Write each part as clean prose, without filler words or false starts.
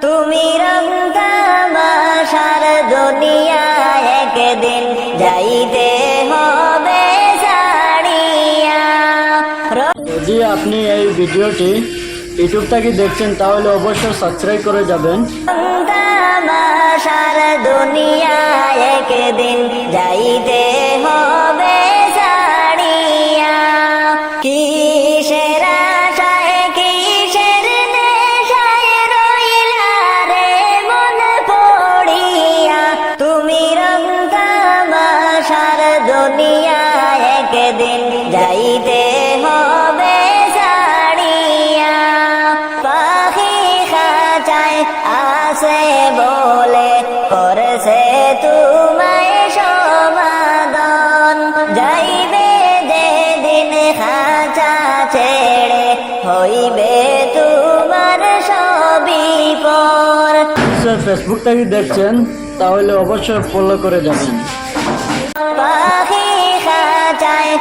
তুমি রং তামাশার দুনিয়ায় একদিন যাইতে হবে ছাড়িয়া। যদি আপনি এই ভিডিওটি ইউটিউব থেকে দেখছেন তাহলে অবশ্যই সাবস্ক্রাইব করে যাবেন। রং তামাশার দুনিয়ায় একদিন যাইতে হবে ছাড়িয়া। কিসের আশায় কিসের নেশায় রইলা রে মন পড়িয়া। তুমি রং তামাশার দুনিয়ায় একদিন যাইতে হবে ছাড়িয়া। পাখি খাঁচায় আছে বলে করেছে তোমায় সমাদন। যাইবে যেদিন খাঁচা ছেড়ে হইবে তোমার সবই পর। ফেসবুক থেকে দেখছেন তাহলে অবশ্যই ফলো করে যাবেন। পাখি খাঁচায়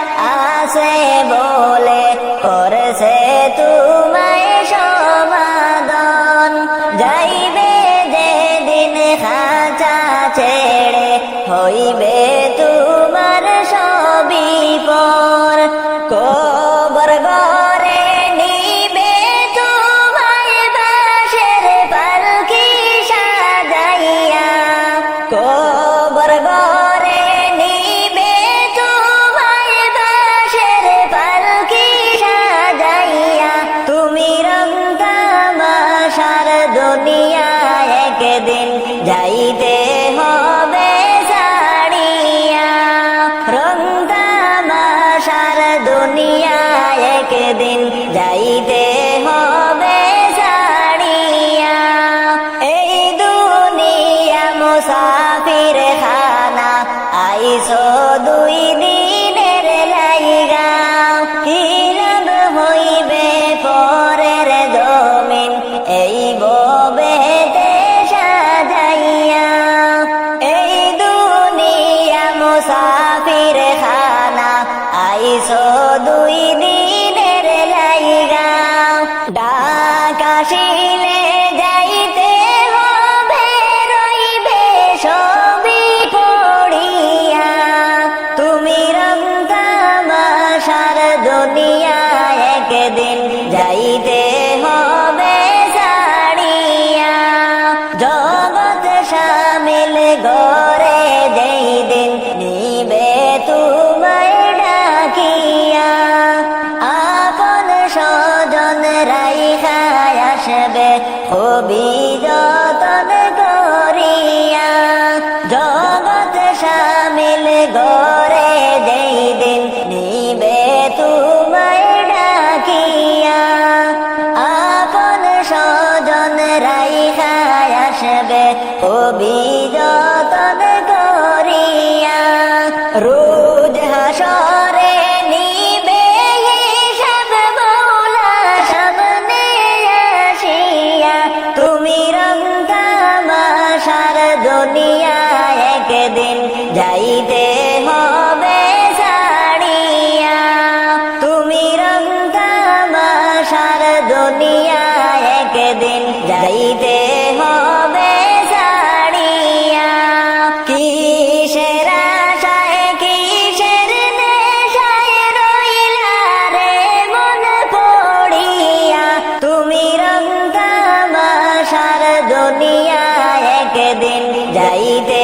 আছে বলে করেছে তোমায় সমাদন। যাইবে যেদিন খাঁচা ছেড়ে হইবে তোমার সবই পর। কবর ঘরে নিবে তোমায় বাঁশের পালকি সাজাইয়া। কবর ঘরে নিবে তোমায় বাঁশের পালকি সাজাইয়া। তুমি রং তামাশার দুনিয়ায় একদিন যাইতে হবে ছাড়িয়া। রং তামাশার দুনিয়ায় একদিন যাইতে হবে ছাড়িয়া। এই দুনিয়া মুসাফির খানা আইসো দুই দিনের লাইগা। কি লাভ হইবে পরের জমিন এই ববেতে সাজাইয়া। এই দুনিয়া মুসাফির খানা আইসো দুই দিনের লাইগা। ডাক আসিলে যাইতে হবে রইবে সবই পড়িয়া। তুমি রং তামাশার দুনিয়ায় একদিন যাইতে হবে ছাড়িয়া। জগৎ শামিল গরে যেই দিন নিবে তোমায় ডাকিয়া। আপন স্বজন রাইখা আসবে খুবই যতন করিয়া। জগৎ শামিল গরে যেই দিন নিবে তোমায় ডাকিয়া। আপন স্বজন রাইখা আসবে খুবই যতন করিয়া। রোজ হাসরে নিবে হিসাব মওলা সামনে আসিয়া। তুমি রং তামাশার দুনিয়ায় একদিন যাইতে হবে ছাড়িয়া। তুমি রং তামাশার দুনিয়ায় একদিন যাইতে হবে ছাড়িয়া। কিসের আশায় কিসের নেশায় রইলা রে মন পড়িয়া। তুমি রং তামাশার দুনিয়ায় একদিন যাইতে